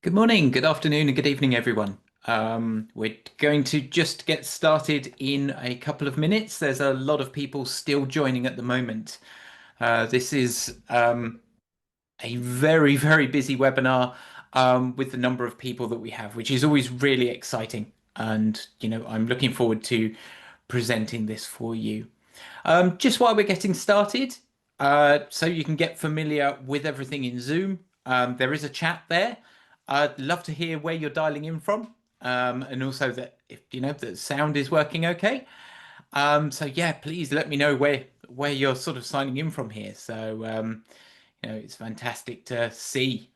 Good morning, good afternoon, and good evening, everyone. We're going to just get started in a couple of minutes. There's a lot of people still joining at the moment. This is a very, very busy webinar with the number of people that we have, which is always really exciting. And, I'm looking forward to presenting this for you. Just while we're getting started, so you can get familiar with everything in Zoom, there is a chat there. I'd love to hear where you're dialing in from, and also that if the sound is working okay. So yeah, please let me know where you're sort of signing in from here. So it's fantastic to see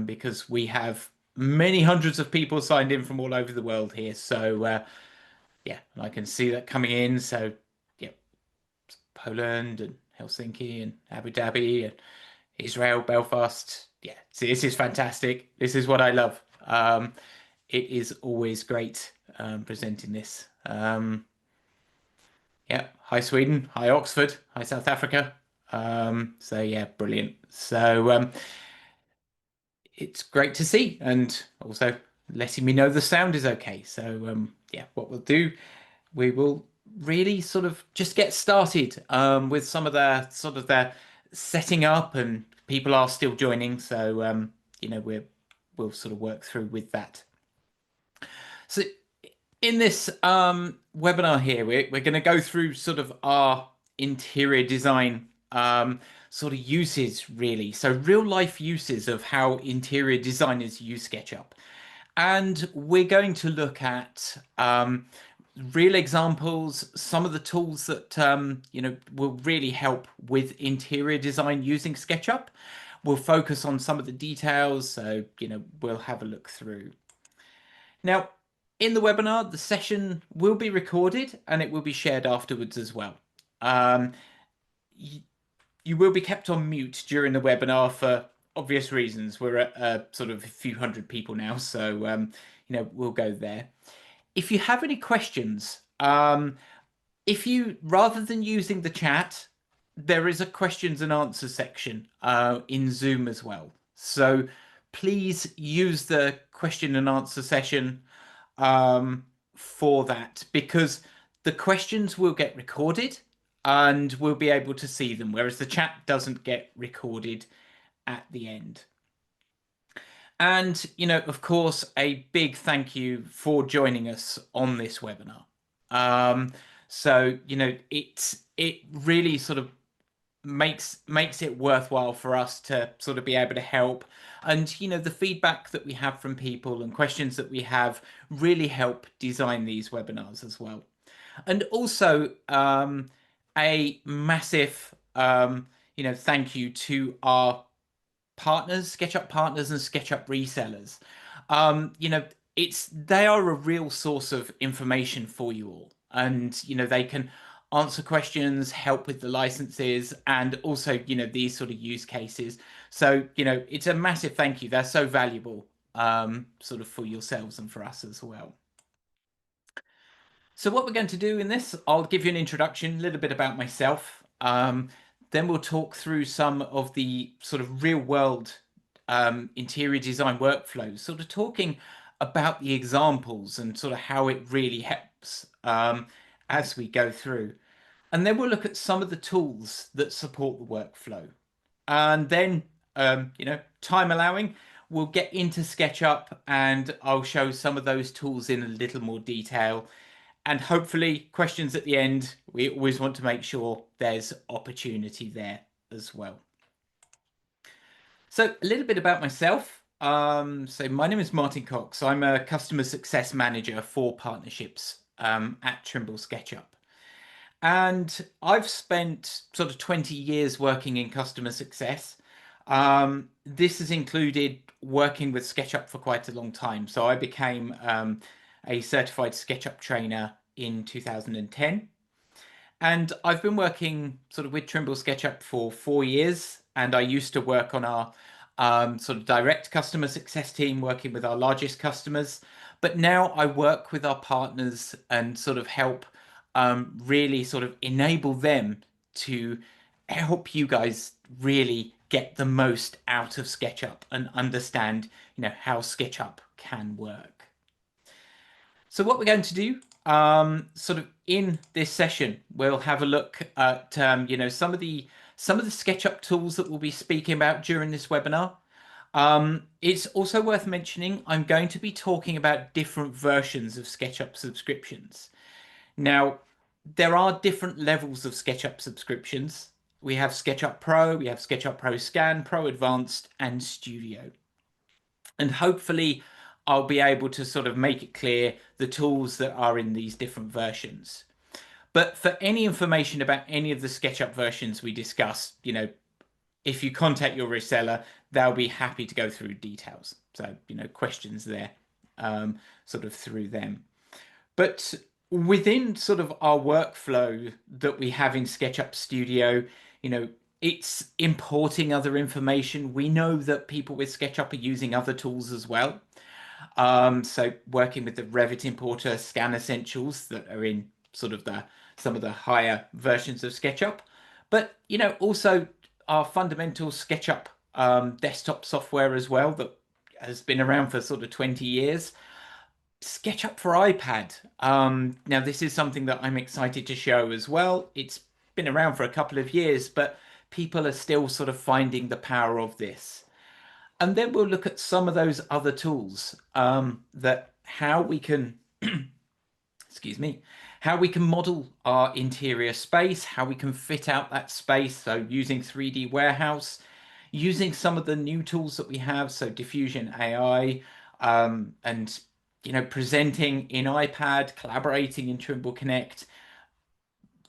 because we have many hundreds of people signed in from all over the world here. So yeah, I can see that coming in. So yeah, Poland and Helsinki and Abu Dhabi and Israel, Belfast. Yeah, see, this is fantastic. This is what I love. It is always great presenting this. Yeah, hi Sweden, hi Oxford, hi South Africa. So yeah, brilliant. So it's great to see, and also letting me know the sound is okay. So yeah, what we'll do, we will really sort of just get started with some of the setting up, and people are still joining, so we'll sort of work through with that. So in this webinar here, we're going to go through sort of our interior design sort of uses, really. So real life uses of how interior designers use SketchUp. And we're going to look at real examples, some of the tools that will really help with interior design using SketchUp. We'll focus on some of the details, so we'll have a look through. Now, in the webinar, the session will be recorded and it will be shared afterwards as well. You will be kept on mute during the webinar for obvious reasons. We're at sort of a few hundred people now, so we'll go there. If you have any questions, if you, rather than using the chat, there is a questions and answers section in Zoom as well. So please use the question and answer session for that, because the questions will get recorded and we'll be able to see them, whereas the chat doesn't get recorded at the end. And, of course, a big thank you for joining us on this webinar. So, it really sort of makes it worthwhile for us to sort of be able to help. And, the feedback that we have from people and questions that we have really help design these webinars as well. And also a massive, thank you to our partners, SketchUp partners and SketchUp resellers. They are a real source of information for you all, and they can answer questions, help with the licenses, and also these sort of use cases. So it's a massive thank you. They're so valuable sort of for yourselves and for us as well. So what we're going to do in this, I'll give you an introduction, a little bit about myself. Then we'll talk through some of the sort of real world interior design workflows, sort of talking about the examples and sort of how it really helps as we go through. And then we'll look at some of the tools that support the workflow. And then, time allowing, we'll get into SketchUp and I'll show some of those tools in a little more detail. And hopefully questions at the end. We always want to make sure there's opportunity there as well. So a little bit about myself. So my name is Martin Cox. I'm a customer success manager for partnerships at Trimble SketchUp. And I've spent sort of 20 years working in customer success. This has included working with SketchUp for quite a long time. So I became a certified SketchUp trainer in 2010. And I've been working sort of with Trimble SketchUp for 4 years. And I used to work on our sort of direct customer success team, working with our largest customers. But now I work with our partners and sort of help really sort of enable them to help you guys really get the most out of SketchUp and understand, how SketchUp can work. So what we're going to do, sort of in this session, we'll have a look at, some of the SketchUp tools that we'll be speaking about during this webinar. It's also worth mentioning, I'm going to be talking about different versions of SketchUp subscriptions. Now, there are different levels of SketchUp subscriptions. We have SketchUp Pro, we have SketchUp Pro Scan, Pro Advanced, and Studio. And hopefully I'll be able to sort of make it clear the tools that are in these different versions. But for any information about any of the SketchUp versions we discuss, if you contact your reseller, they'll be happy to go through details. So, questions there, sort of through them. But within sort of our workflow that we have in SketchUp Studio, it's importing other information. We know that people with SketchUp are using other tools as well. So working with the Revit importer, Scan Essentials that are in sort of some of the higher versions of SketchUp, but also our fundamental SketchUp desktop software as well that has been around for sort of 20 years. SketchUp for iPad. Now this is something that I'm excited to show as well. It's been around for a couple of years, but people are still sort of finding the power of this. And then we'll look at some of those other tools that how we can, excuse me, how we can model our interior space, how we can fit out that space. So using 3D Warehouse, using some of the new tools that we have, so Diffusion AI, and presenting in iPad, collaborating in Trimble Connect,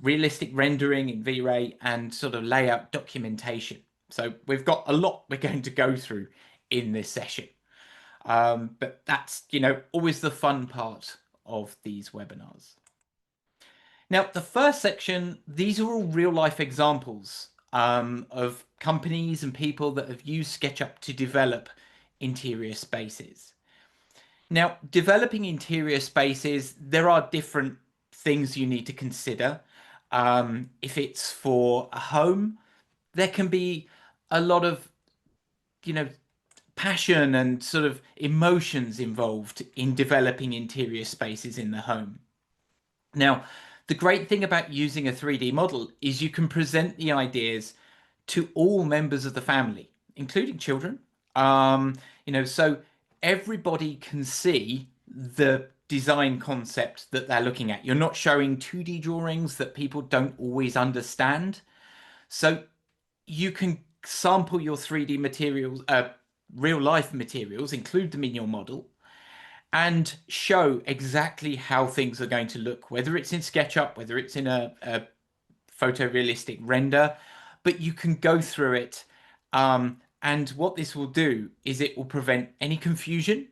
realistic rendering in V-Ray, and sort of layout documentation. So we've got a lot we're going to go through in this session. But that's, always the fun part of these webinars. Now, the first section, these are all real life examples of companies and people that have used SketchUp to develop interior spaces. Now, developing interior spaces, there are different things you need to consider. If it's for a home, there can be a lot of, passion and sort of emotions involved in developing interior spaces in the home. Now, the great thing about using a 3D model is you can present the ideas to all members of the family, including children. So everybody can see the design concept that they're looking at. You're not showing 2D drawings that people don't always understand. So you can sample your 3D materials, real life materials, include them in your model, and show exactly how things are going to look, whether it's in SketchUp, whether it's in a photorealistic render, but you can go through it. And what this will do is it will prevent any confusion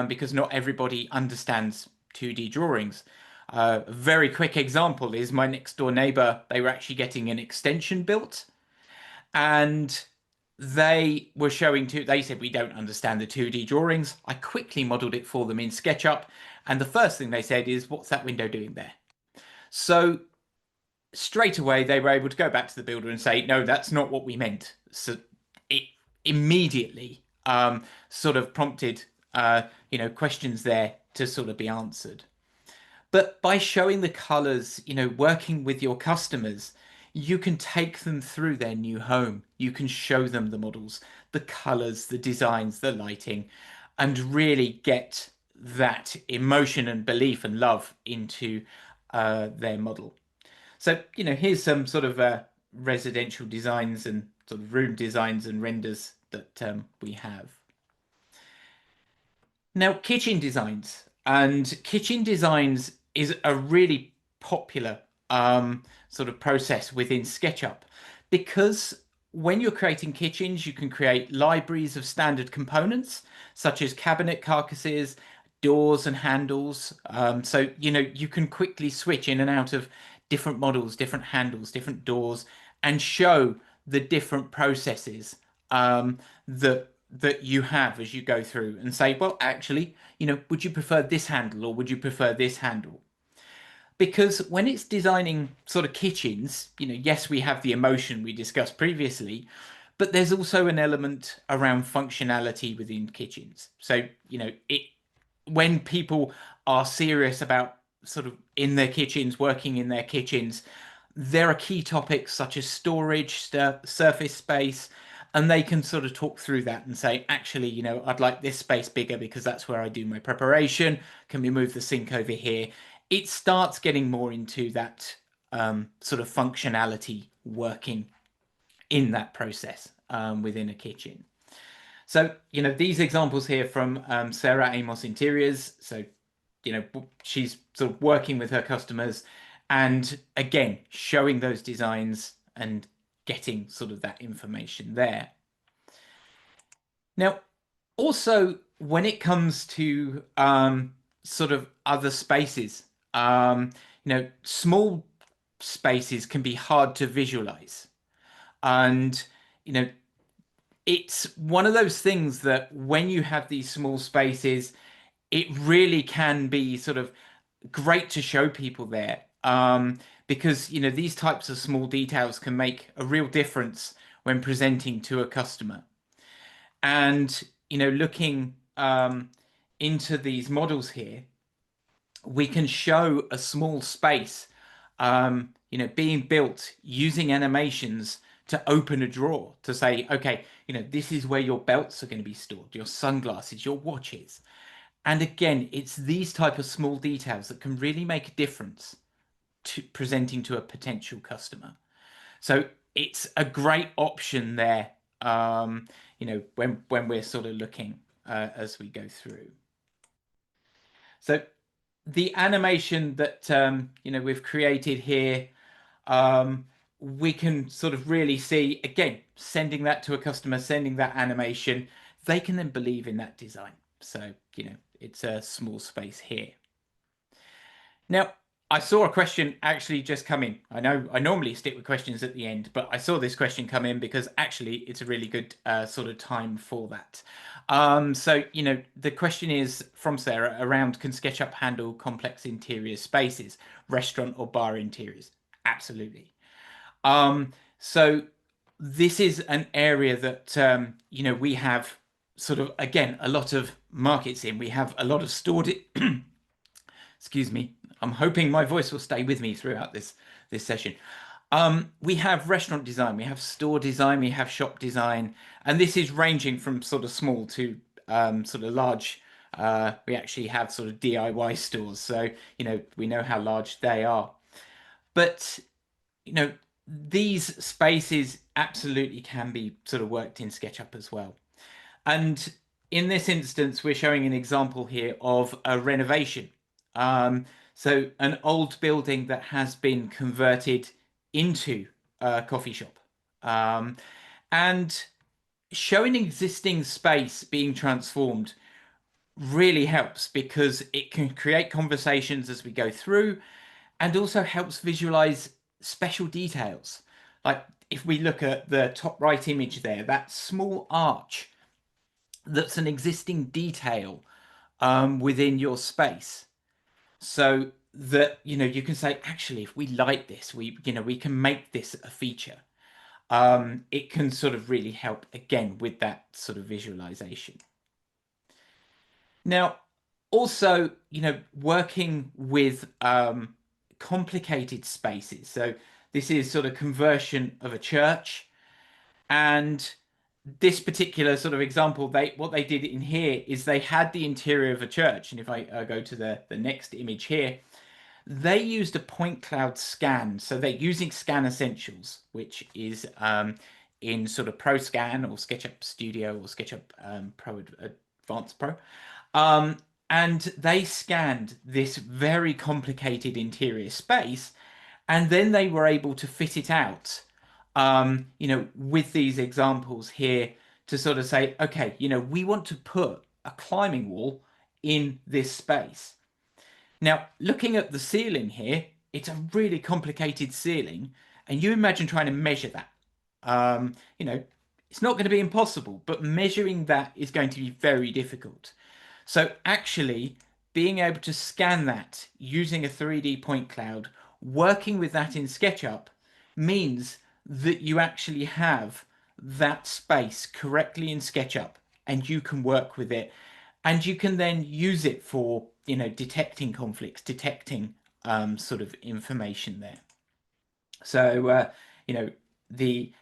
because not everybody understands 2D drawings. A very quick example is my next door neighbor. They were actually getting an extension built, and they were they said, we don't understand the 2D drawings. I quickly modeled it for them in SketchUp. And the first thing they said is, what's that window doing there? So straight away, they were able to go back to the builder and say, no, that's not what we meant. So it immediately sort of prompted, questions there to sort of be answered. But by showing the colors, working with your customers, you can take them through their new home. You can show them the models, the colors, the designs, the lighting, and really get that emotion and belief and love into their model. So, here's some sort of residential designs and sort of room designs and renders that we have. Now, kitchen designs. And kitchen designs is a really popular sort of process within SketchUp, because when you're creating kitchens, you can create libraries of standard components such as cabinet carcasses, doors and handles. So, you can quickly switch in and out of different models, different handles, different doors, and show the different processes that you have as you go through and say, well, actually, would you prefer this handle or would you prefer this handle? Because when it's designing sort of kitchens, yes, we have the emotion we discussed previously, But there's also an element around functionality within kitchens. So, when people are serious about sort of in their kitchens, working in their kitchens, there are key topics such as storage, surface space, and they can sort of talk through that and say, actually, I'd like this space bigger because that's where I do my preparation. Can we move the sink over here? It starts getting more into that sort of functionality working in that process within a kitchen. So, these examples here from Sarah Amos Interiors. So, she's sort of working with her customers and again, showing those designs and getting sort of that information there. Now, also, when it comes to sort of other spaces, small spaces can be hard to visualize. And, it's one of those things that when you have these small spaces, it really can be sort of great to show people there. Because, these types of small details can make a real difference when presenting to a customer. And, looking into these models here, we can show a small space, being built using animations to open a drawer to say, okay, this is where your belts are going to be stored, your sunglasses, your watches. And again, it's these type of small details that can really make a difference to presenting to a potential customer. So it's a great option there, when we're sort of looking as we go through. So the animation that, we've created here, we can sort of really see, again, sending that to a customer, sending that animation, they can then believe in that design. So, it's a small space here. Now, I saw a question actually just come in. I know I normally stick with questions at the end, but I saw this question come in because actually it's a really good sort of time for that. So, the question is from Sarah around, can SketchUp handle complex interior spaces, restaurant or bar interiors? Absolutely. So this is an area that, we have sort of, again, a lot of markets in. We have a lot of stored, excuse me, I'm hoping my voice will stay with me throughout this session. We have restaurant design, we have store design, we have shop design, and this is ranging from sort of small to sort of large. We actually have sort of DIY stores, so, we know how large they are. But, these spaces absolutely can be sort of worked in SketchUp as well. And in this instance, we're showing an example here of a renovation. So an old building that has been converted into a coffee shop. And showing existing space being transformed really helps because it can create conversations as we go through and also helps visualize special details. Like if we look at the top right image there, that small arch that's an existing detail within your space. So that, you can say, actually, if we like this, we can make this a feature. It can sort of really help, again, with that sort of visualization. Now, also, working with complicated spaces. So this is sort of conversion of a church. And this particular sort of example, what they did in here is they had the interior of a church. And if I go to the next image here, they used a point cloud scan. So they're using Scan Essentials, which is in sort of Pro Scan or SketchUp Studio or SketchUp Pro Advanced Pro. And they scanned this very complicated interior space, and then they were able to fit it out, with these examples here to sort of say, okay, we want to put a climbing wall in this space. Now, looking at the ceiling here, it's a really complicated ceiling, and you imagine trying to measure that. It's not going to be impossible, but measuring that is going to be very difficult. So actually being able to scan that using a 3D point cloud, working with that in SketchUp means that you actually have that space correctly in SketchUp, and you can work with it, and you can then use it for, you know, detecting conflicts, detecting sort of information there. So, you know, the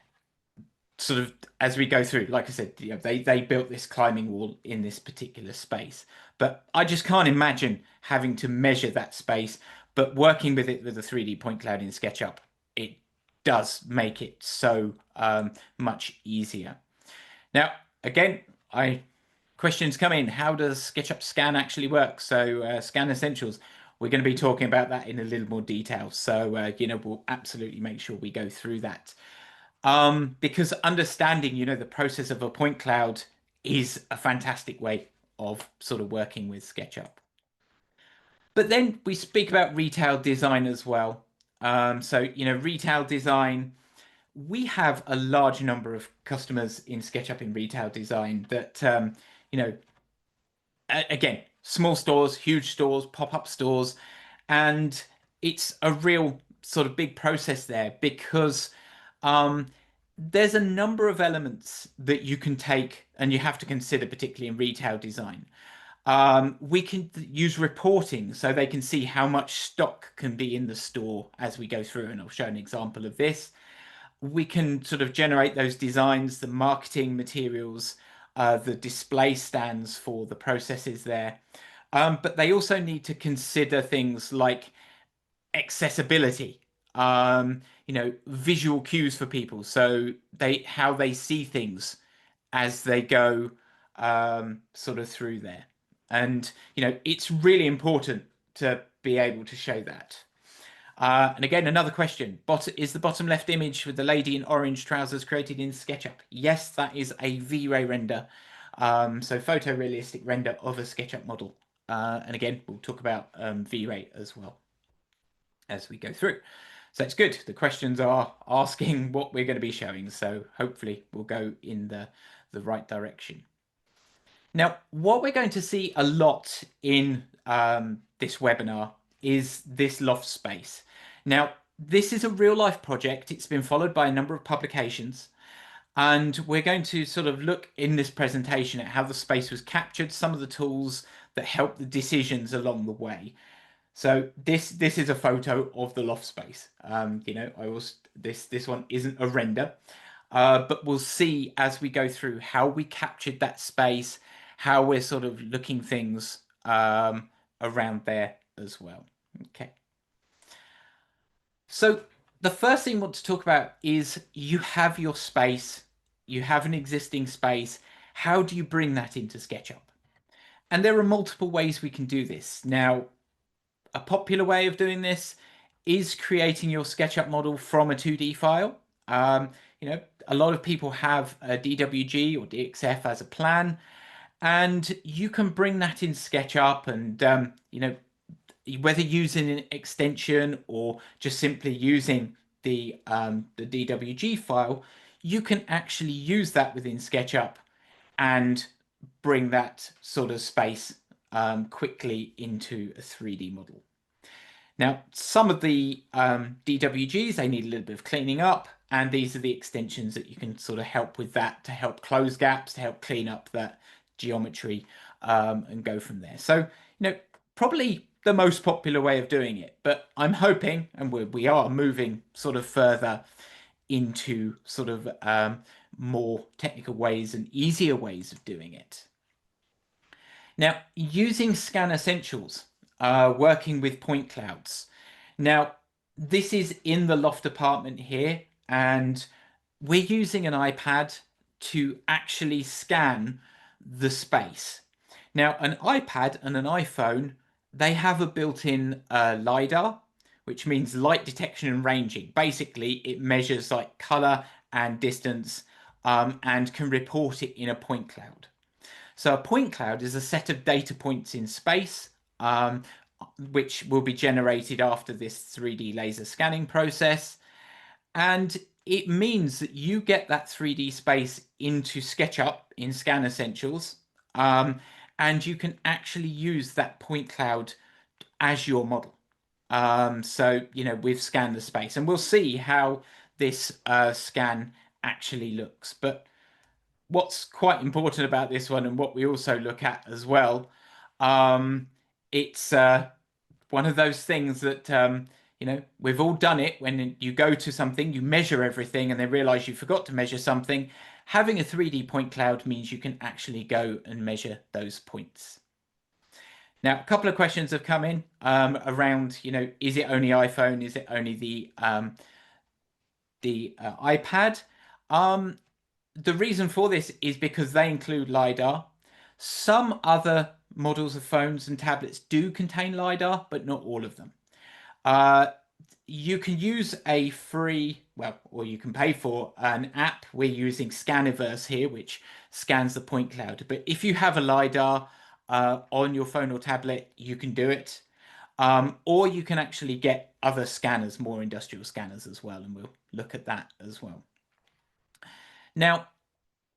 sort of, as we go through, like I said, you know, they built this climbing wall in this particular space, but I just can't imagine having to measure that space. But working with it with a 3D point cloud in SketchUp, it does make it so much easier. Now, again, questions come in. How does SketchUp Scan actually work? So Scan Essentials, we're going to be talking about that in a little more detail. So, you know, we'll absolutely make sure we go through that. Because understanding, you know, the process of a point cloud is a fantastic way of sort of working with SketchUp. But then we speak about retail design as well. So, you know, retail design, we have a large number of customers in SketchUp in retail design that, you know, again, small stores, huge stores, pop-up stores, and it's a real sort of big process there because there's a number of elements that you can take and you have to consider, particularly in retail design. We can use reporting so they can see how much stock can be in the store as we go through, and I'll show an example of this. We can sort of generate those designs, the marketing materials, the display stands for the processes there. But they also need to consider things like accessibility, you know, visual cues for people, so how they see things as they go sort of through there. And, you know, it's really important to be able to show that. And again, another question. Is the bottom left image with the lady in orange trousers created in SketchUp? Yes, that is a V-Ray render. So photorealistic render of a SketchUp model. And again, we'll talk about V-Ray as well as we go through. So it's good. The questions are asking what we're going to be showing. So hopefully we'll go in the right direction. Now, what we're going to see a lot in this webinar is this loft space. Now, this is a real life project. It's been followed by a number of publications. And we're going to sort of look in this presentation at how the space was captured, some of the tools that help the decisions along the way. So this is a photo of the loft space. You know, this one isn't a render, but we'll see as we go through how we captured that space, how we're sort of looking things around there as well. Okay. So the first thing I want to talk about is you have your space, you have an existing space. How do you bring that into SketchUp? And there are multiple ways we can do this. Now, a popular way of doing this is creating your SketchUp model from a 2D file. You know, a lot of people have a DWG or DXF as a plan, and you can bring that in SketchUp and, you know, whether using an extension or just simply using the DWG file, you can actually use that within SketchUp and bring that sort of space quickly into a 3D model. Now, some of the DWGs, they need a little bit of cleaning up, and these are the extensions that you can sort of help with that, to help close gaps, to help clean up that geometry and go from there. So, you know, probably the most popular way of doing it, but I'm hoping, and we are moving sort of further into sort of more technical ways and easier ways of doing it. Now, using Scan Essentials, working with point clouds. Now, this is in the loft apartment here, and we're using an iPad to actually scan the space. Now, an iPad and an iPhone, they have a built-in LiDAR, which means light detection and ranging. Basically, it measures like color and distance and can report it in a point cloud. So a point cloud is a set of data points in space, which will be generated after this 3D laser scanning process. And it means that you get that 3D space into SketchUp in Scan Essentials, and you can actually use that point cloud as your model. So, you know, we've scanned the space, and we'll see how this scan actually looks. But what's quite important about this one, and what we also look at as well, it's one of those things that we've all done it. When you go to something, you measure everything and then realize you forgot to measure something. Having a 3D point cloud means you can actually go and measure those points. Now, a couple of questions have come in around, is it only iPhone? Is it only the iPad? The reason for this is because they include LiDAR. Some other models of phones and tablets do contain LiDAR, but not all of them. You can use a free, or you can pay for an app. We're using Scaniverse here, which scans the point cloud. But if you have a LiDAR on your phone or tablet, you can do it. Or you can actually get other scanners, more industrial scanners as well, and we'll look at that as well. Now,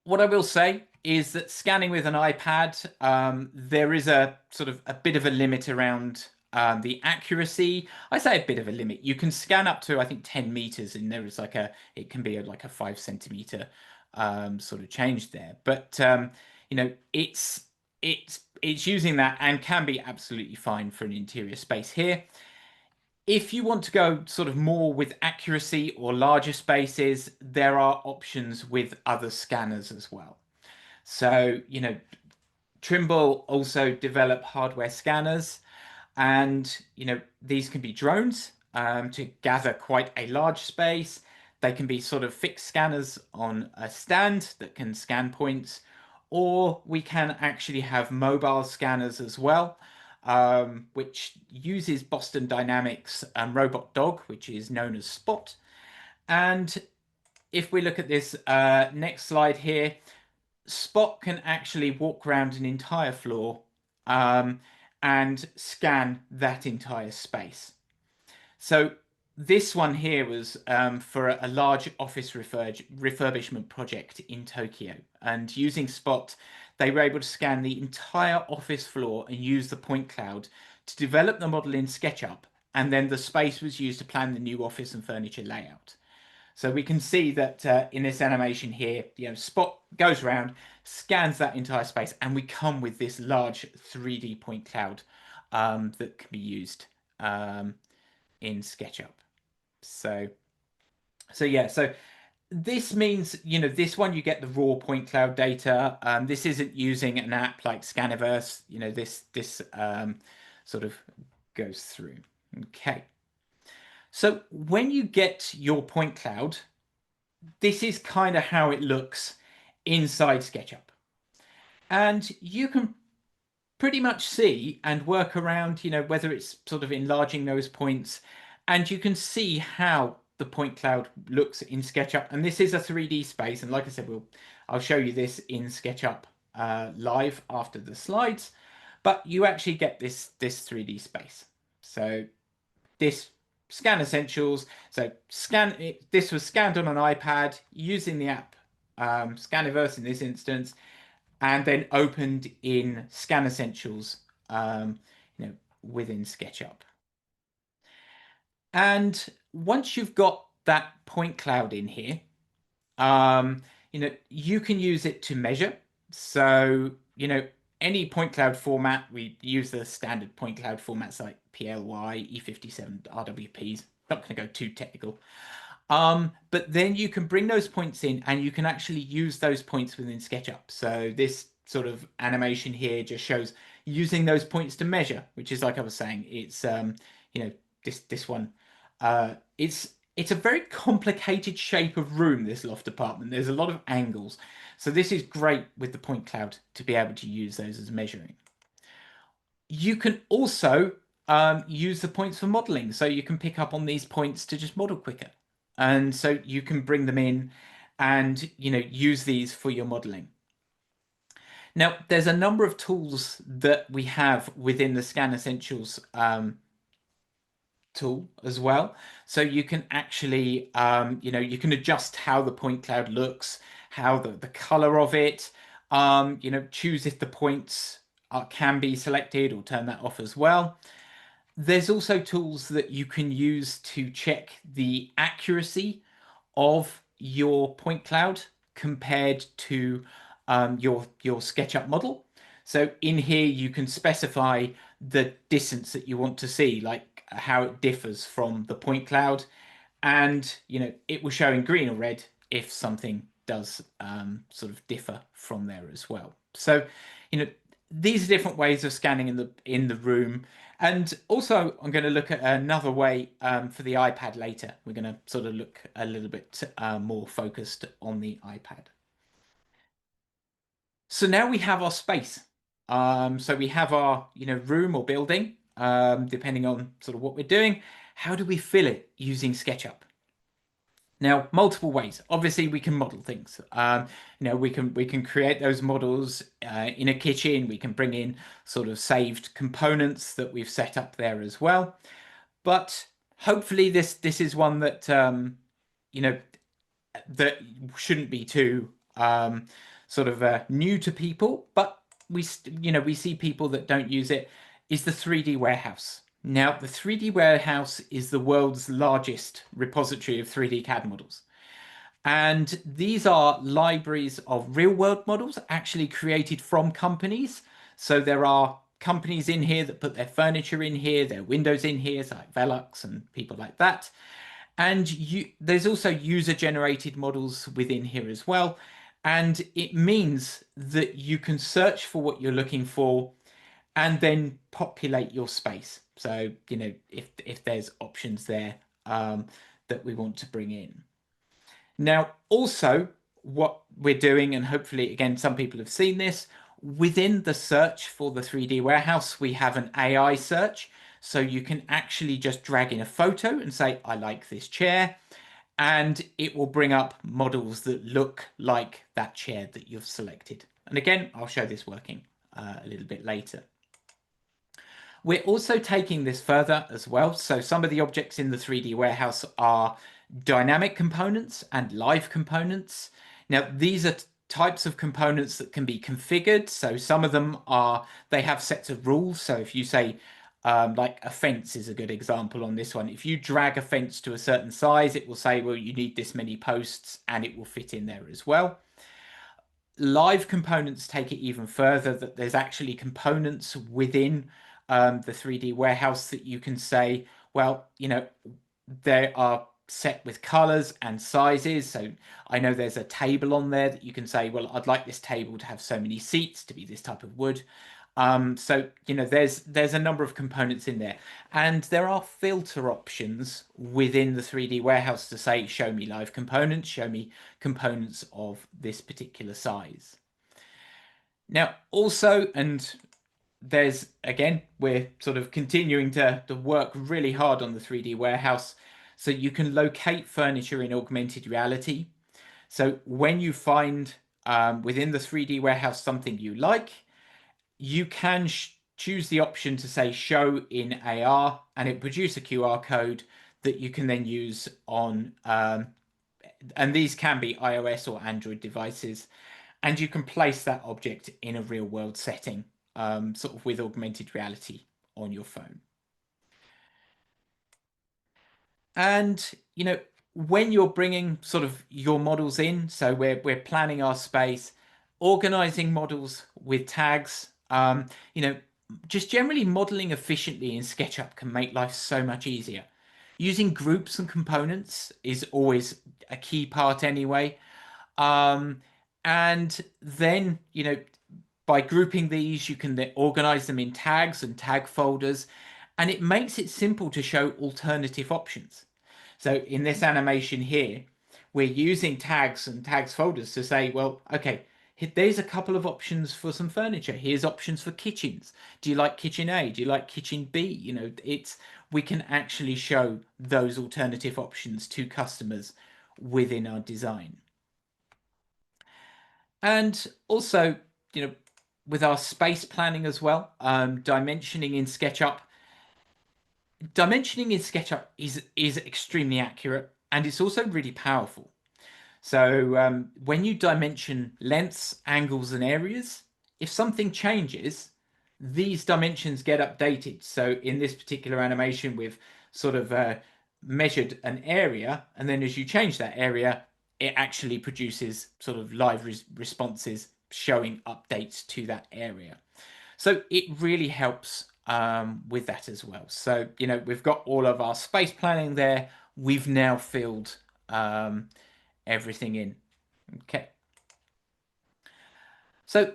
what I will say is that scanning with an iPad, there is a sort of a bit of a limit around the accuracy. I say a bit of a limit. You can scan up to, I think, 10 meters, and there is it can be like a 5 centimeter sort of change there. But it's using that and can be absolutely fine for an interior space here. If you want to go sort of more with accuracy or larger spaces, there are options with other scanners as well. So, Trimble also develop hardware scanners, and, these can be drones to gather quite a large space. They can be sort of fixed scanners on a stand that can scan points, or we can actually have mobile scanners as well, which uses Boston Dynamics robot dog, which is known as Spot. And if we look at this next slide here, Spot can actually walk around an entire floor and scan that entire space. So this one here was for a large office refurbishment project in Tokyo, and using Spot, they were able to scan the entire office floor and use the point cloud to develop the model in SketchUp, and then the space was used to plan the new office and furniture layout. So we can see that in this animation here, Spot goes around, scans that entire space, and we come with this large 3D point cloud that can be used in SketchUp. So this means, this one you get the raw point cloud data. This isn't using an app like Scaniverse. This sort of goes through. Okay. So when you get your point cloud, this is kind of how it looks inside SketchUp. And you can pretty much see and work around, whether it's sort of enlarging those points, and you can see how the point cloud looks in SketchUp. And this is a 3D space. And like I said, I'll show you this in SketchUp live after the slides, but you actually get this 3D space. So this Scan Essentials. So this was scanned on an iPad using the app Scaniverse in this instance, and then opened in Scan Essentials, within SketchUp. And once you've got that point cloud in here, you can use it to measure. So, any point cloud format, we use the standard point cloud formats like PLY, E57, RWPs. Not going to go too technical. But then you can bring those points in and you can actually use those points within SketchUp. So this sort of animation here just shows using those points to measure, which is, like I was saying, it's, this one, it's a very complicated shape of room, this loft apartment. There's a lot of angles. So this is great with the point cloud to be able to use those as measuring. You can also use the points for modeling. So you can pick up on these points to just model quicker. And so you can bring them in and, use these for your modeling. Now, there's a number of tools that we have within the Scan Essentials tool as well. So you can actually, you can adjust how the point cloud looks, how the color of it, choose if the points can be selected or turn that off as well. There's also tools that you can use to check the accuracy of your point cloud compared to your SketchUp model. So in here, you can specify the distance that you want to see, like how it differs from the point cloud. And, it will show in green or red if something does sort of differ from there as well. So, these are different ways of scanning in the room. And also, I'm going to look at another way for the iPad later. We're going to sort of look a little bit more focused on the iPad. So now we have our space. So we have our room or building, depending on sort of what we're doing. How do we fill it using SketchUp? Now, multiple ways. Obviously, we can model things. We can create those models in a kitchen. We can bring in sort of saved components that we've set up there as well. But hopefully, this is one that that shouldn't be too sort of new to people. But we see people that don't use it. Is the 3D warehouse. Now, the 3D warehouse is the world's largest repository of 3D CAD models. And these are libraries of real-world models actually created from companies. So there are companies in here that put their furniture in here, their windows in here, so like Velux and people like that. And there's also user-generated models within here as well. And it means that you can search for what you're looking for and then populate your space. So, if there's options there that we want to bring in. Now, also what we're doing, and hopefully, again, some people have seen this, within the search for the 3D warehouse, we have an AI search. So you can actually just drag in a photo and say, I like this chair. And it will bring up models that look like that chair that you've selected. And again, I'll show this working a little bit later. We're also taking this further as well. So some of the objects in the 3D warehouse are dynamic components and live components. Now, these are types of components that can be configured. So some of them they have sets of rules. So if you say, like a fence is a good example on this one. If you drag a fence to a certain size, it will say, well, you need this many posts, and it will fit in there as well. Live components take it even further, that there's actually components within the 3D warehouse that you can say, well, they are set with colors and sizes. So I know there's a table on there that you can say, well, I'd like this table to have so many seats, to be this type of wood. So, there's a number of components in there, and there are filter options within the 3D warehouse to say, show me live components, show me components of this particular size. Now, also, and there's, again, we're sort of continuing to work really hard on the 3D warehouse. So you can locate furniture in augmented reality. So when you find within the 3D warehouse something you like, you can choose the option to say show in AR, and it produces a QR code that you can then use on, and these can be iOS or Android devices, and you can place that object in a real world setting, sort of with augmented reality on your phone. And, when you're bringing sort of your models in, so we're planning our space, organizing models with tags, just generally modeling efficiently in SketchUp can make life so much easier. Using groups and components is always a key part anyway. And then, by grouping these, you can then organize them in tags and tag folders, and it makes it simple to show alternative options. So in this animation here, we're using tags and tags folders to say, well, okay, there's a couple of options for some furniture. Here's options for kitchens. Do you like kitchen A? Do you like kitchen B? We can actually show those alternative options to customers within our design. And also, with our space planning as well, dimensioning in SketchUp. Dimensioning in SketchUp is extremely accurate, and it's also really powerful. So when you dimension lengths, angles, and areas, if something changes, these dimensions get updated. So in this particular animation, we've sort of measured an area, and then as you change that area, it actually produces sort of live responses showing updates to that area. So it really helps with that as well. So, you know, we've got all of our space planning there. We've now filled everything in. Okay. So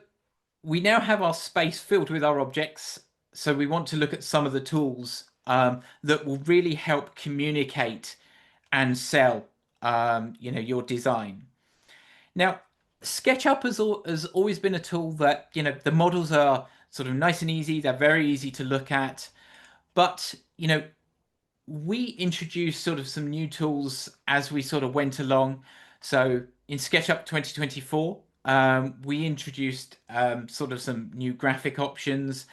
we now have our space filled with our objects. So we want to look at some of the tools that will really help communicate and sell, you know, your design. Now, SketchUp has always been a tool that, you know, the models are sort of nice and easy. They're very easy to look at. But, you know, we introduced sort of some new tools as we sort of went along. So in SketchUp 2024, we introduced sort of some new graphic options,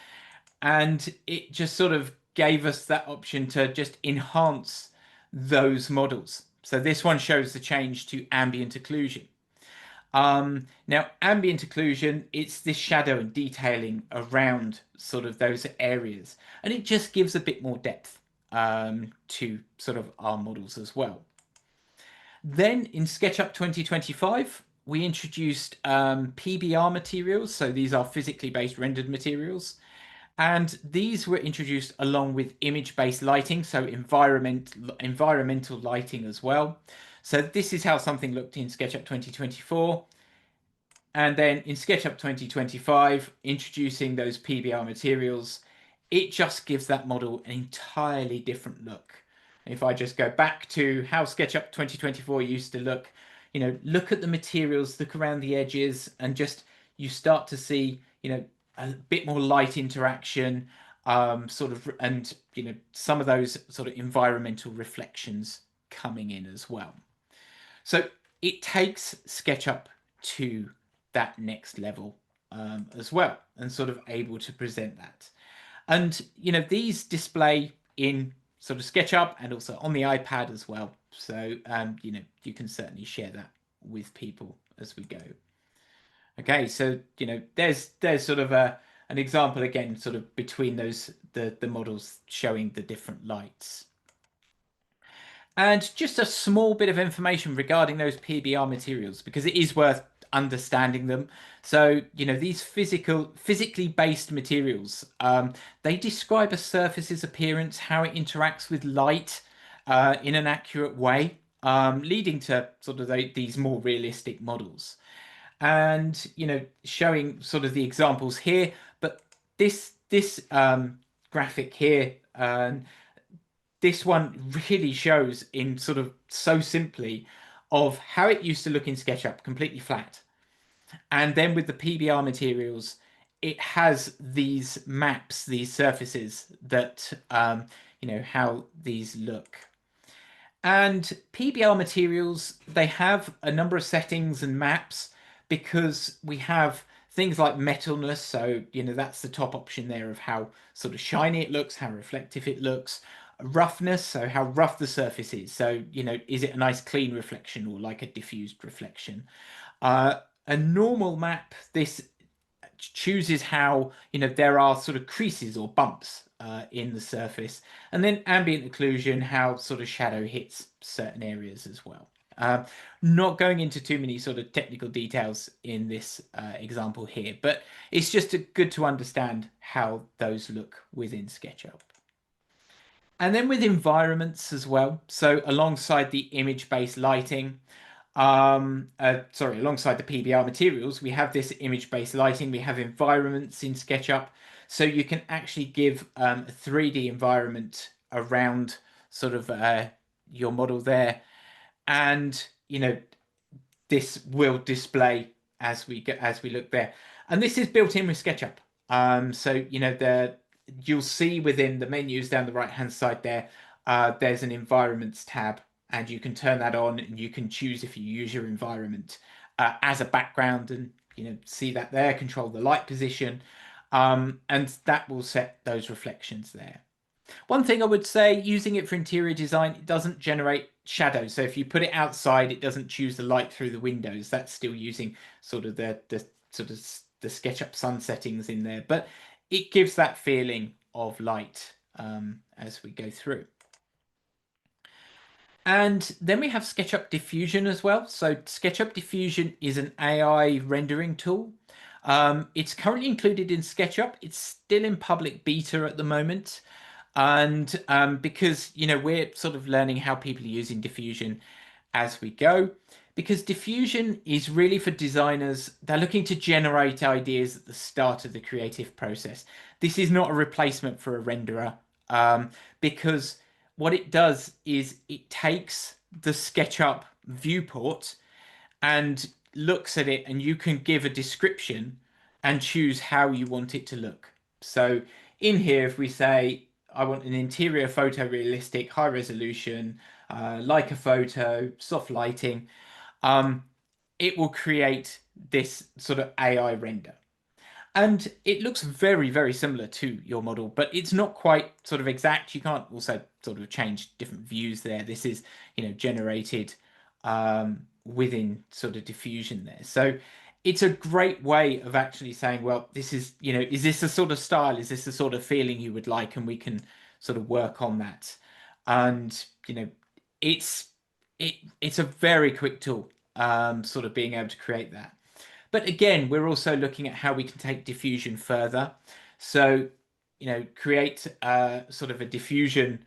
and it just sort of gave us that option to just enhance those models. So this one shows the change to ambient occlusion. Now, ambient occlusion, it's this shadow and detailing around sort of those areas, and it just gives a bit more depth to sort of our models as well. Then in SketchUp 2025, we introduced PBR materials. So these are physically based rendered materials. And these were introduced along with image-based lighting, so environmental lighting as well. So this is how something looked in SketchUp 2024. And then in SketchUp 2025, introducing those PBR materials, it just gives that model an entirely different look. If I just go back to how SketchUp 2024 used to look, you know, look at the materials, look around the edges, and just you start to see, you know, a bit more light interaction, sort of, and, you know, some of those sort of environmental reflections coming in as well. So it takes SketchUp to that next level as well, and sort of able to present that. And, you know, these display in sort of SketchUp and also on the iPad as well. So, you know, you can certainly share that with people as we go. Okay, so, you know, there's sort of an example again, sort of between those, the models showing the different lights. And just a small bit of information regarding those PBR materials, because it is worth understanding them. So, you know, these physically based materials, they describe a surface's appearance, how it interacts with light in an accurate way, leading to sort of these more realistic models. And, you know, showing sort of the examples here, but this graphic here, this one really shows in sort of so simply of how it used to look in SketchUp, completely flat. And then with the PBR materials, it has these maps, these surfaces that, you know, how these look. And PBR materials, they have a number of settings and maps because we have things like metalness. So, you know, that's the top option there of how sort of shiny it looks, how reflective it looks. Roughness, so how rough the surface is. So, you know, is it a nice clean reflection or like a diffused reflection? A normal map, this chooses how, you know, there are sort of creases or bumps in the surface. And then ambient occlusion, how sort of shadow hits certain areas as well. Not going into too many sort of technical details in this example here, but it's just good to understand how those look within SketchUp. And then with environments as well. So alongside the image-based lighting, alongside the PBR materials, we have this image-based lighting. We have environments in SketchUp. So you can actually give a 3D environment around sort of your model there. And, you know, this will display as we look there. And this is built in with SketchUp. So, you know, you'll see within the menus down the right-hand side there, there's an environments tab, and you can turn that on and you can choose if you use your environment as a background, and, you know, see that there, control the light position, and that will set those reflections there. One thing I would say, using it for interior design, it doesn't generate shadows. So if you put it outside, it doesn't choose the light through the windows. That's still using sort of the SketchUp sun settings in there, but it gives that feeling of light as we go through. And then we have SketchUp Diffusion as well. So SketchUp Diffusion is an AI rendering tool. It's currently included in SketchUp. It's still in public beta at the moment. And because, we're sort of learning how people are using diffusion as we go, because diffusion is really for designers. They're looking to generate ideas at the start of the creative process. This is not a replacement for a renderer, because what it does is it takes the SketchUp viewport and looks at it, and you can give a description and choose how you want it to look. So in here, if we say, I want an interior photorealistic, high resolution, like a photo, soft lighting, it will create this sort of AI render. And it looks very, very similar to your model, but it's not quite sort of exact. You can't also sort of change different views there. This is, generated within sort of diffusion there. So it's a great way of actually saying, well, this is, is this the sort of style? Is this the sort of feeling you would like? And we can sort of work on that. And, it's a very quick tool, sort of being able to create that. But again, we're also looking at how we can take diffusion further. So, create sort of a diffusion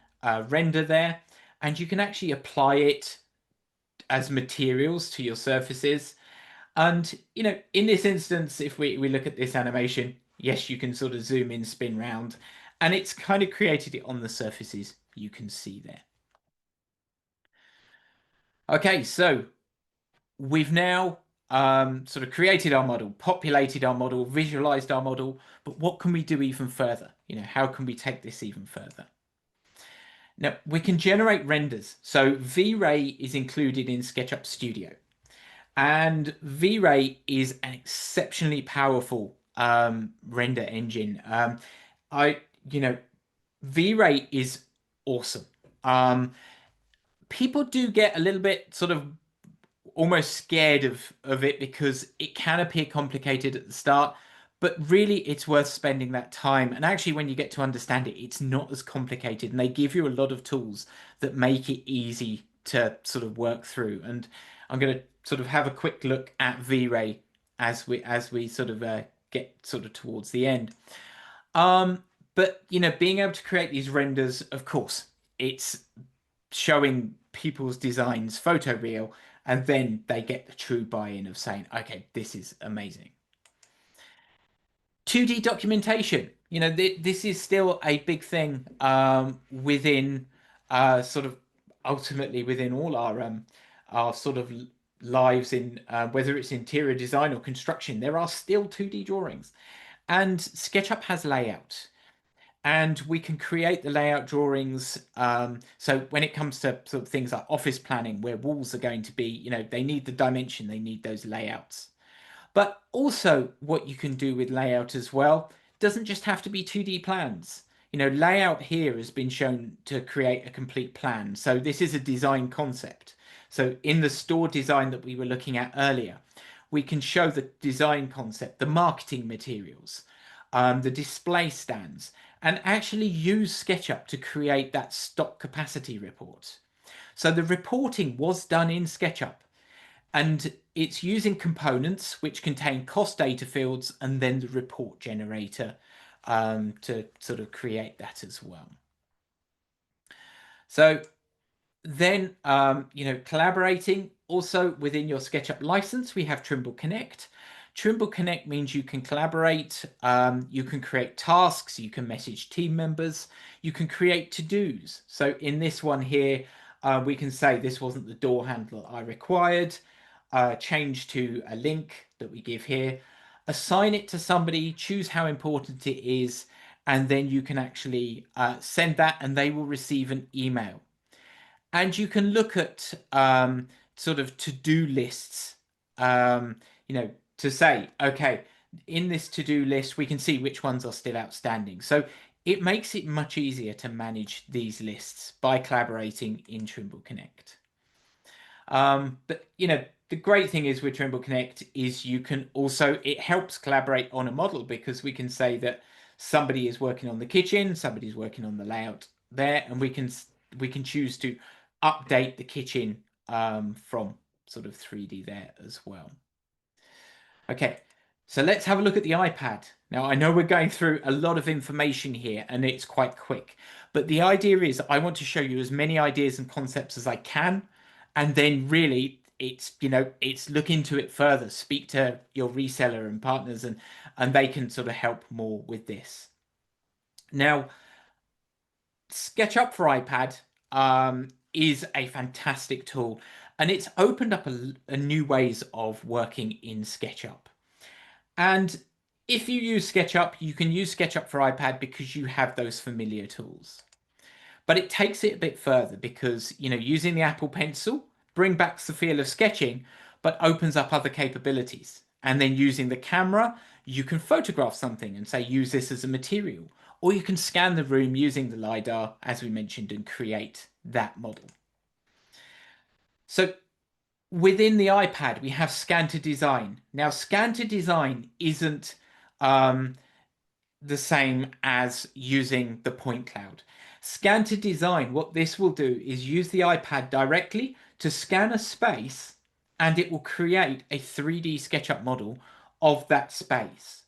render there, and you can actually apply it as materials to your surfaces. And, in this instance, if we look at this animation, yes, you can sort of zoom in, spin round, and it's kind of created it on the surfaces you can see there. Okay, so we've now sort of created our model, populated our model, visualized our model, but what can we do even further? How can we take this even further? Now, we can generate renders. So V-Ray is included in SketchUp Studio. And V-Ray is an exceptionally powerful render engine. V-Ray is awesome. People do get a little bit sort of almost scared of it because it can appear complicated at the start, but really it's worth spending that time. And actually, when you get to understand it, it's not as complicated, and they give you a lot of tools that make it easy to sort of work through. And I'm going to sort of have a quick look at V-Ray as we sort of get sort of towards the end. But being able to create these renders, of course, it's showing people's designs photoreal, and then they get the true buy-in of saying, okay, this is amazing. 2D documentation, this is still a big thing within sort of ultimately within all our sort of lives in whether it's interior design or construction. There are still 2D drawings, and SketchUp has layout. And we can create the layout drawings. So when it comes to sort of things like office planning, where walls are going to be, they need the dimension, they need those layouts. But also what you can do with layout as well doesn't just have to be 2D plans. Layout here has been shown to create a complete plan. So this is a design concept. So in the store design that we were looking at earlier, we can show the design concept, the marketing materials, the display stands, and actually use SketchUp to create that stock capacity report. So the reporting was done in SketchUp, and it's using components which contain cost data fields and then the report generator to sort of create that as well. So then, collaborating also within your SketchUp license, we have Trimble Connect. Trimble Connect means you can collaborate, you can create tasks, you can message team members, you can create to-dos. So in this one here, we can say this wasn't the door handle I required, change to a link that we give here, assign it to somebody, choose how important it is, and then you can actually send that and they will receive an email. And you can look at sort of to-do lists, to say, okay, in this to-do list, we can see which ones are still outstanding. So it makes it much easier to manage these lists by collaborating in Trimble Connect. But, the great thing is with Trimble Connect is you can also, it helps collaborate on a model, because we can say that somebody is working on the kitchen, somebody's working on the layout there, and we can choose to update the kitchen from sort of 3D there as well. Okay, so let's have a look at the iPad. Now, I know we're going through a lot of information here and it's quite quick, but the idea is I want to show you as many ideas and concepts as I can, and then really it's look into it further, speak to your reseller and partners, and they can sort of help more with this. Now, SketchUp for iPad is a fantastic tool, and it's opened up a new ways of working in SketchUp. And if you use SketchUp, you can use SketchUp for iPad because you have those familiar tools. But it takes it a bit further because, using the Apple Pencil brings back the feel of sketching, but opens up other capabilities. And then using the camera, you can photograph something and say, use this as a material. Or you can scan the room using the LiDAR, as we mentioned, and create that model. So within the iPad, we have Scan to Design. Now, Scan to Design isn't the same as using the point cloud. Scan to Design, what this will do is use the iPad directly to scan a space, and it will create a 3D SketchUp model of that space.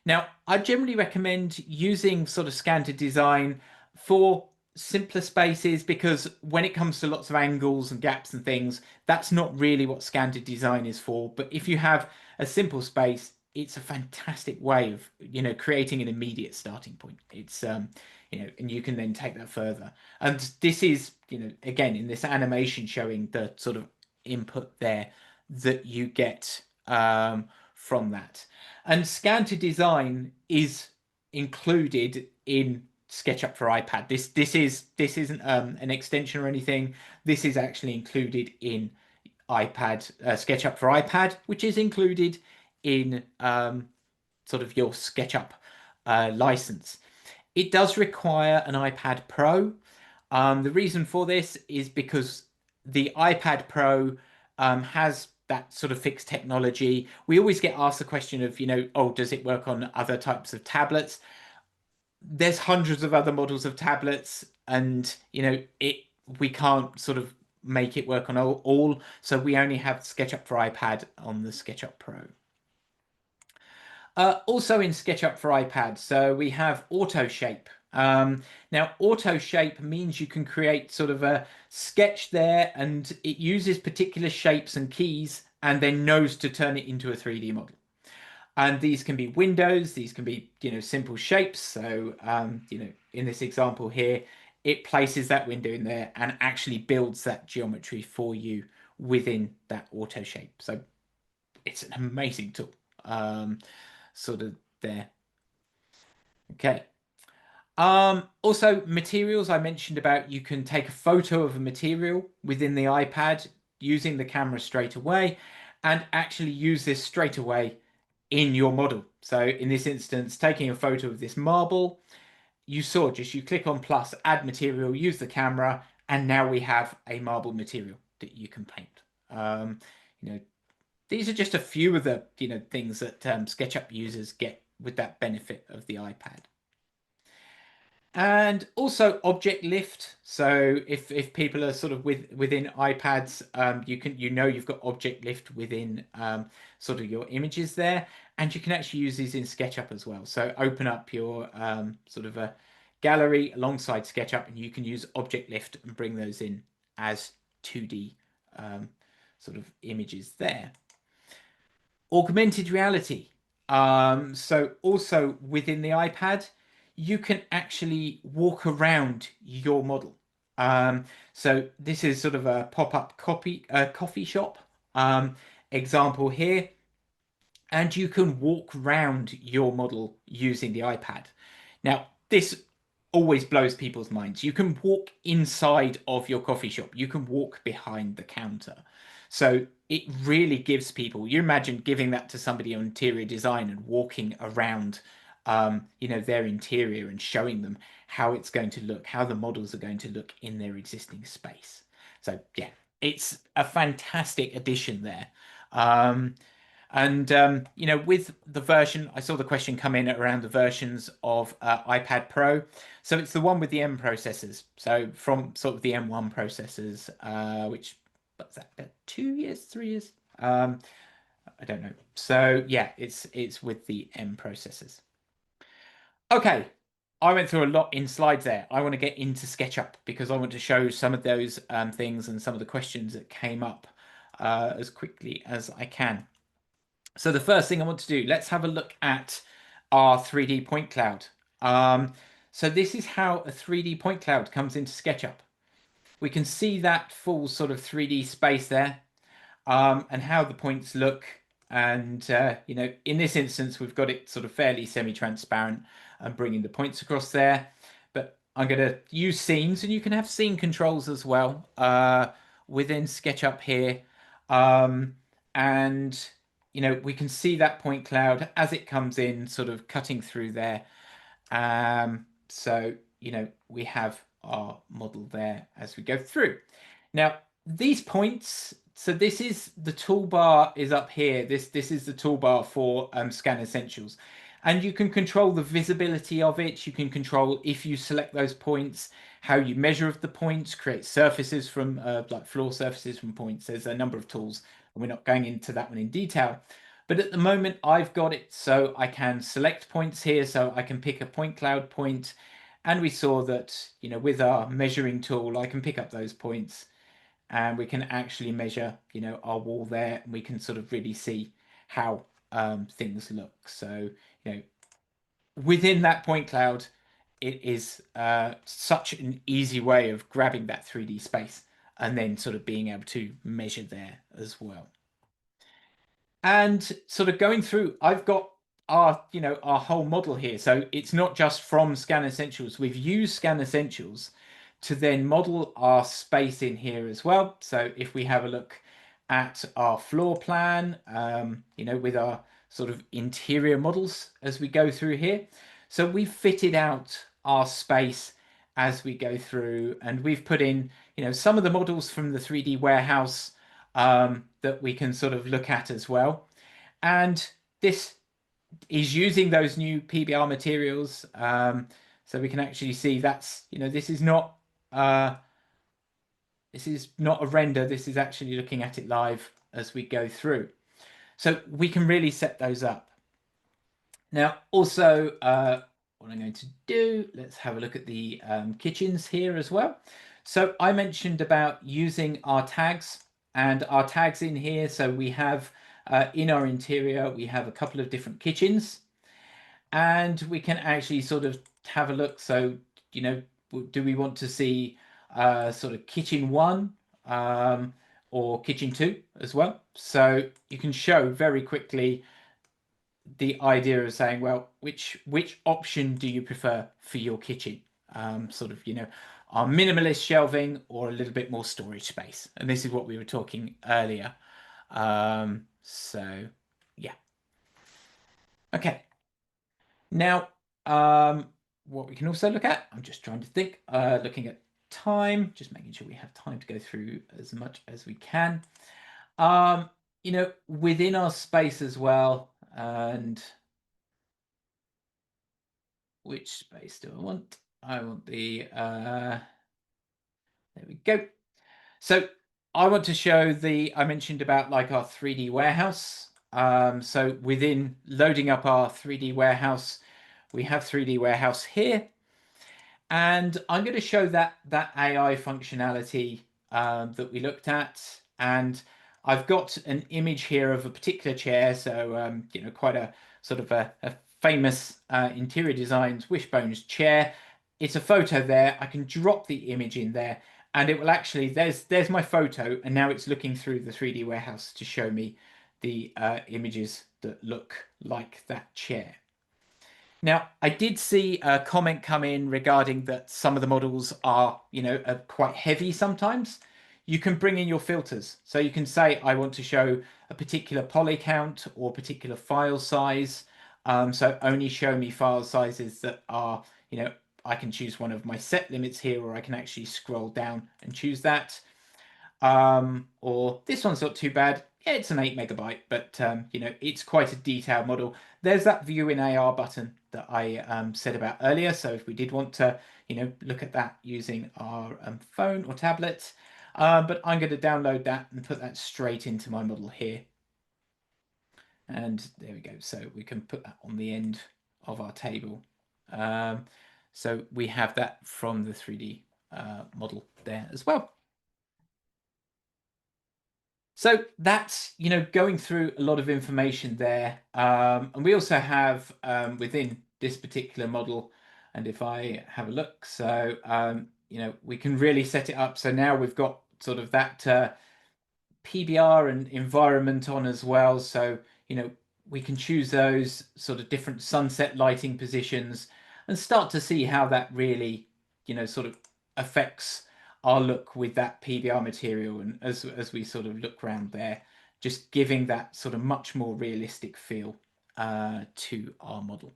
Now, I generally recommend using sort of Scan to Design for simpler spaces, because when it comes to lots of angles and gaps and things, that's not really what Scan to Design is for. But if you have a simple space, it's a fantastic way of creating an immediate starting point. It's and you can then take that further. And this is again in this animation showing the sort of input there that you get from that. And Scan to Design is included in SketchUp for iPad. This isn't an extension or anything. This is actually included in iPad SketchUp for iPad, which is included in sort of your SketchUp license. It does require an iPad Pro. The reason for this is because the iPad Pro has that sort of fixed technology. We always get asked the question of, oh, does it work on other types of tablets? There's hundreds of other models of tablets, and we can't sort of make it work on all, so we only have SketchUp for iPad on the SketchUp Pro. Also in SketchUp for iPad, so we have Auto Shape. Now, Auto Shape means you can create sort of a sketch there, and it uses particular shapes and keys and then knows to turn it into a 3D model. And these can be windows, these can be, simple shapes. So, in this example here, it places that window in there and actually builds that geometry for you within that Auto Shape. So it's an amazing tool, sort of there. Okay. Also, materials, I mentioned about you can take a photo of a material within the iPad using the camera straight away and actually use this straight away in your model. So in this instance, taking a photo of this marble, you saw you click on plus, add material, use the camera, and now we have a marble material that you can paint. These are just a few of the things that SketchUp users get with that benefit of the iPad. And also object lift. So if people are sort of within iPads, you've got object lift within sort of your images there, and you can actually use these in SketchUp as well. So open up your sort of a gallery alongside SketchUp, and you can use object lift and bring those in as 2D sort of images there. Augmented reality. So also within the iPad, you can actually walk around your model. So this is sort of a pop-up coffee shop example here. And you can walk around your model using the iPad. Now, this always blows people's minds. You can walk inside of your coffee shop. You can walk behind the counter. So it really gives people, you imagine giving that to somebody on interior design and walking around their interior and showing them how it's going to look, how the models are going to look in their existing space. So yeah, it's a fantastic addition there. And you know, with the version, I saw the question come in around the versions of iPad Pro. So it's the one with the M processors. So from sort of the M1 processors, which what's that, about 2 years, 3 years? I don't know. So yeah, it's with the M processors. Okay, I went through a lot in slides there. I want to get into SketchUp because I want to show some of those things and some of the questions that came up as quickly as I can. So the first thing I want to do, let's have a look at our 3D point cloud. So this is how a 3D point cloud comes into SketchUp. We can see that full sort of 3D space there, and how the points look. And you know, in this instance, we've got it sort of fairly semi-transparent and bringing the points across there. But I'm going to use scenes, and you can have scene controls as well within SketchUp here. And you know, we can see that point cloud as it comes in, sort of cutting through there. So, you know, we have our model there as we go through. Now, these points, so this is the toolbar is up here. This is the toolbar for Scan Essentials. And you can control the visibility of it. You can control, if you select those points, how you measure the points, create surfaces from like floor surfaces from points. There's a number of tools, and we're not going into that one in detail. But at the moment, I've got it so I can select points here. So I can pick a point cloud point. And we saw that, you know, with our measuring tool, I can pick up those points and we can actually measure, you know, our wall there, and we can sort of really see how things look. So, you know, within that point cloud, it is such an easy way of grabbing that 3D space and then sort of being able to measure there as well. And sort of going through, I've got our, you know, our whole model here. So it's not just from Scan Essentials. We've used Scan Essentials to then model our space in here as well. So if we have a look at our floor plan, you know, with our sort of interior models as we go through here. So we've fitted out our space as we go through, and we've put in, you know, some of the models from the 3D warehouse that we can sort of look at as well. And this is using those new PBR materials. So we can actually see that's, you know, this is not a render. This is actually looking at it live as we go through. So we can really set those up. Now, also, what I'm going to do, let's have a look at the kitchens here as well. So I mentioned about using our tags, and our tags in here. So we have in our interior, we have a couple of different kitchens, and we can actually sort of have a look. So, you know, do we want to see sort of kitchen 1 or kitchen 2 as well? So you can show very quickly the idea of saying, well, which option do you prefer for your kitchen? Sort of, you know, our minimalist shelving or a little bit more storage space. And this is what we were talking earlier. So yeah. Okay. Now, what we can also look at, I'm just trying to think, looking at time, just making sure we have time to go through as much as we can. You know, within our space as well, and which space do I want? I want the, there we go. So I want to show I mentioned about like our 3D warehouse. So within loading up our 3D warehouse, we have 3D warehouse here. And I'm going to show that AI functionality that we looked at. And I've got an image here of a particular chair. So, you know, quite a sort of a famous interior designs Wishbone's chair. It's a photo there. I can drop the image in there, and it will actually, there's my photo, and now it's looking through the 3D warehouse to show me the images that look like that chair. Now, I did see a comment come in regarding that some of the models are, you know, quite heavy sometimes. You can bring in your filters. So you can say, I want to show a particular poly count or particular file size. So only show me file sizes that are, you know, I can choose one of my set limits here, or I can actually scroll down and choose that. Or this one's not too bad. yeah, it's an 8 MB, but you know, it's quite a detailed model. There's that view in AR button that I said about earlier. So if we did want to, you know, look at that using our phone or tablet, but I'm going to download that and put that straight into my model here. And there we go. So we can put that on the end of our table. So we have that from the 3D model there as well. So that's, you know, going through a lot of information there. And we also have within this particular model, and if I have a look, so, you know, we can really set it up. So now we've got sort of that PBR and environment on as well. So, you know, we can choose those sort of different sunset lighting positions and start to see how that really, you know, sort of affects our look with that PBR material. And as we sort of look around there, just giving that sort of much more realistic feel to our model.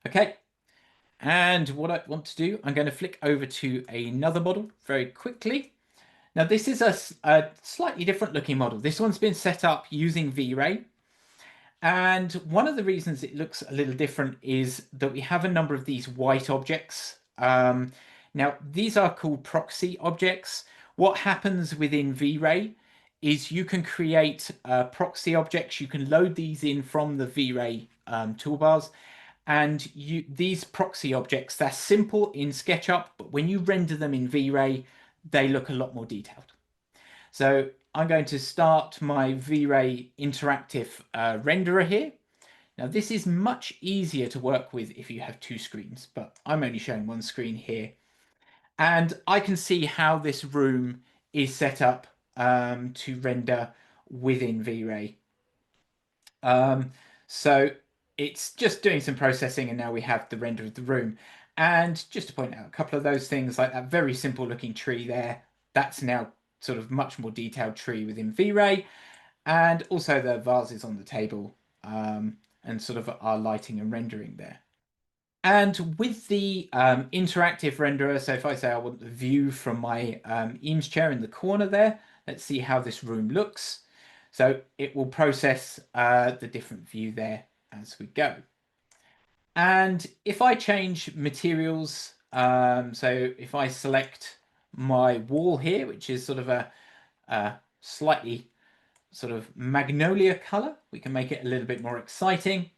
Okay. And what I want to do, I'm going to flick over to another model very quickly. Now, this is a slightly different looking model. This one's been set up using V-Ray. And one of the reasons it looks a little different is that we have a number of these white objects. Now, these are called proxy objects. What happens within V-Ray is you can create proxy objects. You can load these in from the V-Ray toolbars. And these proxy objects, they're simple in SketchUp, but when you render them in V-Ray, they look a lot more detailed. So I'm going to start my V-Ray interactive renderer here. Now this is much easier to work with if you have two screens, but I'm only showing one screen here. And I can see how this room is set up to render within V-Ray. So it's just doing some processing, and now we have the render of the room. And just to point out a couple of those things, like that very simple looking tree there, that's now sort of much more detailed tree within V-Ray, and also the vases on the table and sort of our lighting and rendering there. And with the interactive renderer, so if I say I want the view from my 𝐸𝐬𝐻𝐸𝐺 chair in the corner there, let's see how this room looks. So it will process the different view there as we go. And if I change materials, so if I select my wall here, which is sort of a slightly sort of magnolia color, we can make it a little bit more exciting.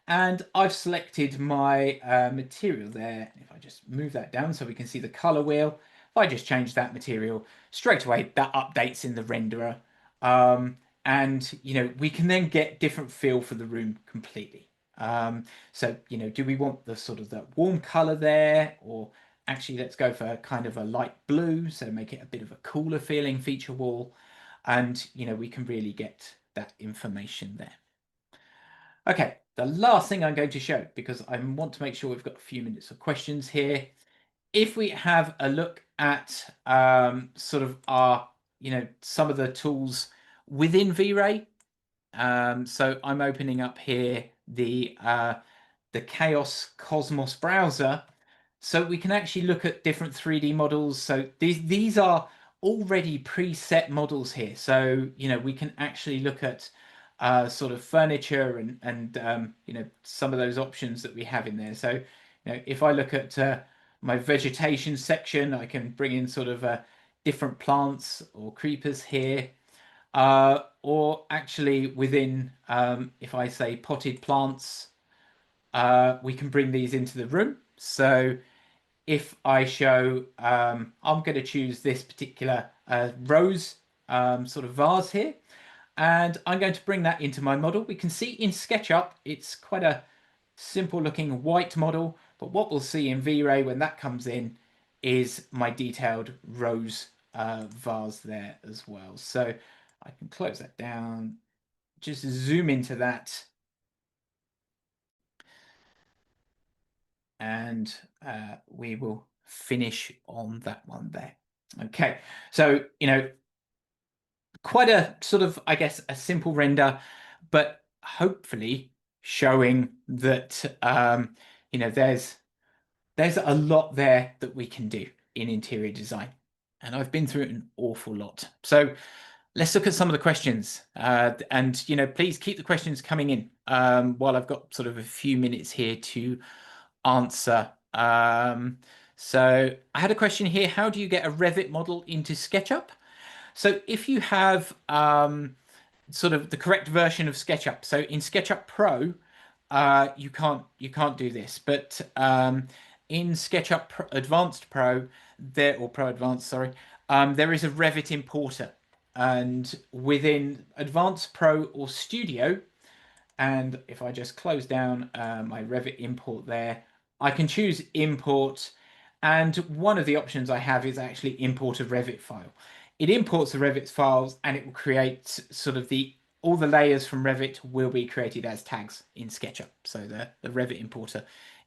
And I've selected my material there. If I just move that down so we can see the color wheel, if I just change that material, straight away that updates in the renderer. And, you know, we can then get different feel for the room completely. So, you know, do we want the sort of the warm color there, or actually let's go for kind of a light blue, so make it a bit of a cooler feeling feature wall. And, you know, we can really get that information there. Okay, the last thing I'm going to show, because I want to make sure we've got a few minutes of questions here. If we have a look at sort of our, you know, some of the tools within V-Ray. So I'm opening up here the 𝐜𝐤𝐧𝐠 browser, so we can actually look at different 3D models. So these are already preset models here. So, you know, we can actually look at sort of furniture and you know, some of those options that we have in there. So, you know, if I look at my vegetation section, I can bring in sort of different plants or creepers here. Or actually within, if I say potted plants, we can bring these into the room. So if I show, I'm going to choose this particular rose sort of vase here, and I'm going to bring that into my model. We can see in SketchUp, it's quite a simple looking white model, but what we'll see in V-Ray when that comes in is my detailed rose vase there as well. So I can close that down, just zoom into that, and we will finish on that one there. Okay, so, you know, quite a sort of, I guess, a simple render, but hopefully showing that, you know, there's a lot there that we can do in interior design. And I've been through an awful lot. So let's look at some of the questions. And, please keep the questions coming in while I've got sort of a few minutes here to answer. So I had a question here. How do you get a Revit model into SketchUp? So if you have sort of the correct version of SketchUp, so in SketchUp Pro, you can't do this, but in SketchUp Advanced Pro, or Pro Advanced, sorry, there is a Revit importer, and within Advanced Pro or Studio, and if I just close down my Revit import there, I can choose import, and one of the options I have is actually import a Revit file. It imports the Revit files and it will create sort of all the layers from Revit will be created as tags in SketchUp. So the Revit importer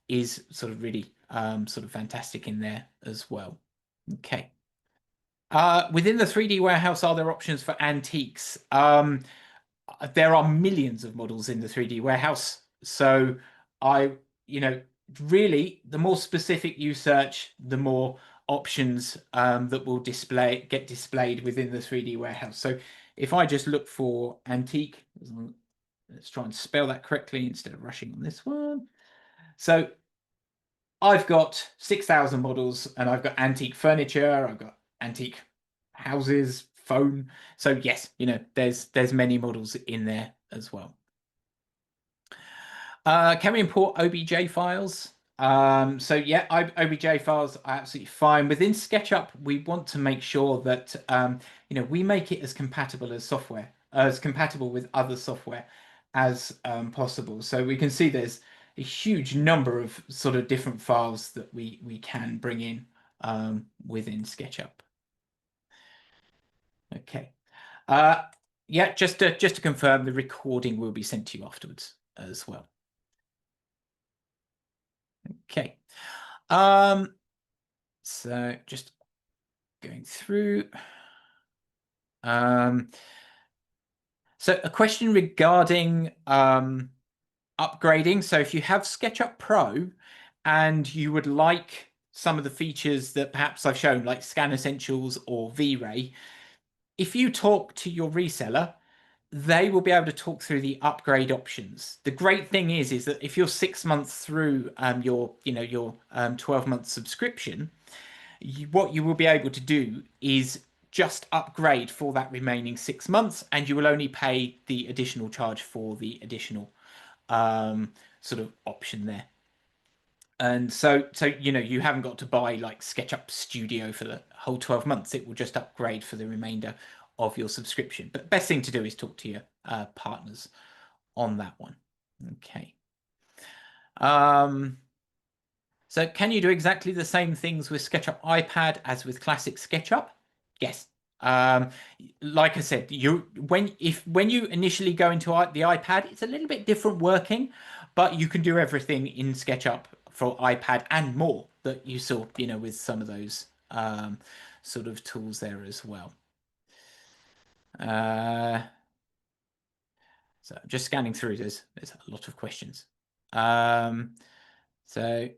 is sort of really sort of fantastic in there as well. Okay. Within the 3D warehouse, are there options for antiques? There are millions of models in the 3D warehouse. So really, the more specific you search, the more options that will get displayed within the 3D warehouse. So if I just look for antique, let's try and spell that correctly instead of rushing on this one. So I've got 6,000 models, and I've got antique furniture, I've got antique houses, phone. So yes, there's many models in there as well. Can we import OBJ files? So yeah, OBJ files are absolutely fine. Within SketchUp, we want to make sure that we make it as compatible with other software as possible. So we can see there's a huge number of sort of different files that we can bring in within SketchUp. Okay. Yeah, just to confirm, the recording will be sent to you afterwards as well. Okay. So just going through. So a question regarding upgrading. So if you have SketchUp Pro and you would like some of the features that perhaps I've shown, like Scan Essentials or V-Ray, if you talk to your reseller, they will be able to talk through the upgrade options. The great thing is that if you're 6 months through your 12-month subscription, what you will be able to do is just upgrade for that remaining 6 months, and you will only pay the additional charge for the additional sort of option there. And so you haven't got to buy like SketchUp Studio for the whole 12 months. It will just upgrade for the remainder of your subscription. But best thing to do is talk to your partners on that one. Okay. So can you do exactly the same things with SketchUp iPad as with classic SketchUp? Yes. Like I said, when you initially go into the iPad, it's a little bit different working, but you can do everything in SketchUp for iPad and more that you saw, with some of those sort of tools there as well. So just scanning through, there's a lot of questions. So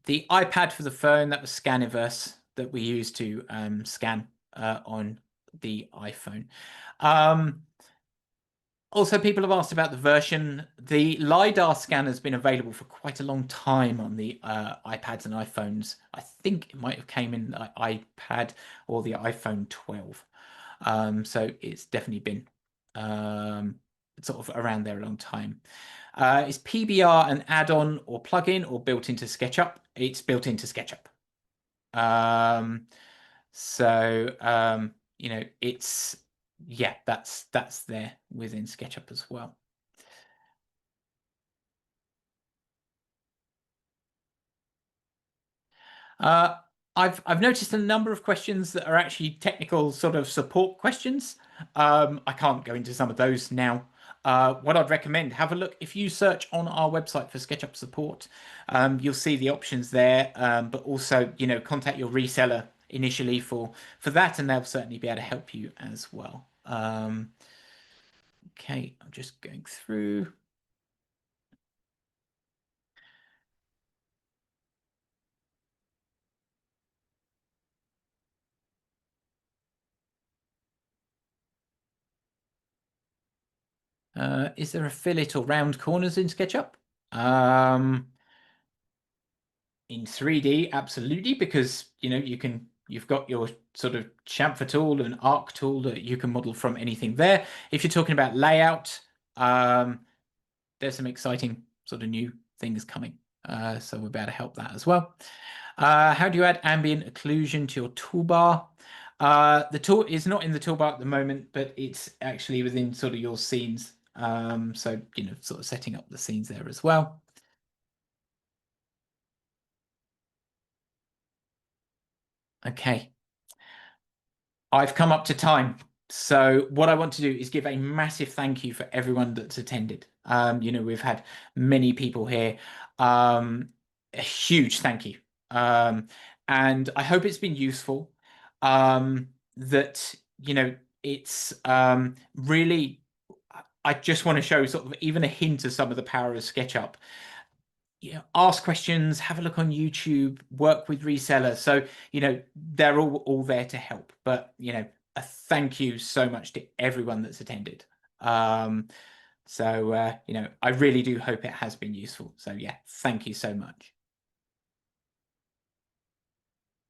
the iPad for the phone, that was Scaniverse that we used to scan on the iPhone. Also, people have asked about the version. The LiDAR scanner has been available for quite a long time on the iPads and iPhones. I think it might have came in the iPad or the iPhone 12. So it's definitely been sort of around there a long time. Is PBR an add-on or plugin or built into SketchUp? It's built into SketchUp. It's that's there within SketchUp as well. I've noticed a number of questions that are actually technical sort of support questions. I can't go into some of those now. What I'd recommend, have a look. If you search on our website for SketchUp support, you'll see the options there. But also, contact your reseller initially for that, and they'll certainly be able to help you as well. Okay, I'm just going through. Is there a fillet or round corners in SketchUp? In 3D, absolutely, because you've got your sort of chamfer tool and arc tool that you can model from anything there. If you're talking about layout, there's some exciting sort of new things coming. So we'll be able to help that as well. How do you add ambient occlusion to your toolbar? The tool is not in the toolbar at the moment, but it's actually within sort of your scenes. So, sort of setting up the scenes there as well. Okay. I've come up to time. So what I want to do is give a massive thank you for everyone that's attended. We've had many people here. A huge thank you. And I hope it's been useful. That, it's really, I just want to show sort of even a hint of some of the power of SketchUp. Ask questions, have a look on YouTube, work with resellers. So, they're all there to help. But, a thank you so much to everyone that's attended. So, I really do hope it has been useful. So, yeah, thank you so much.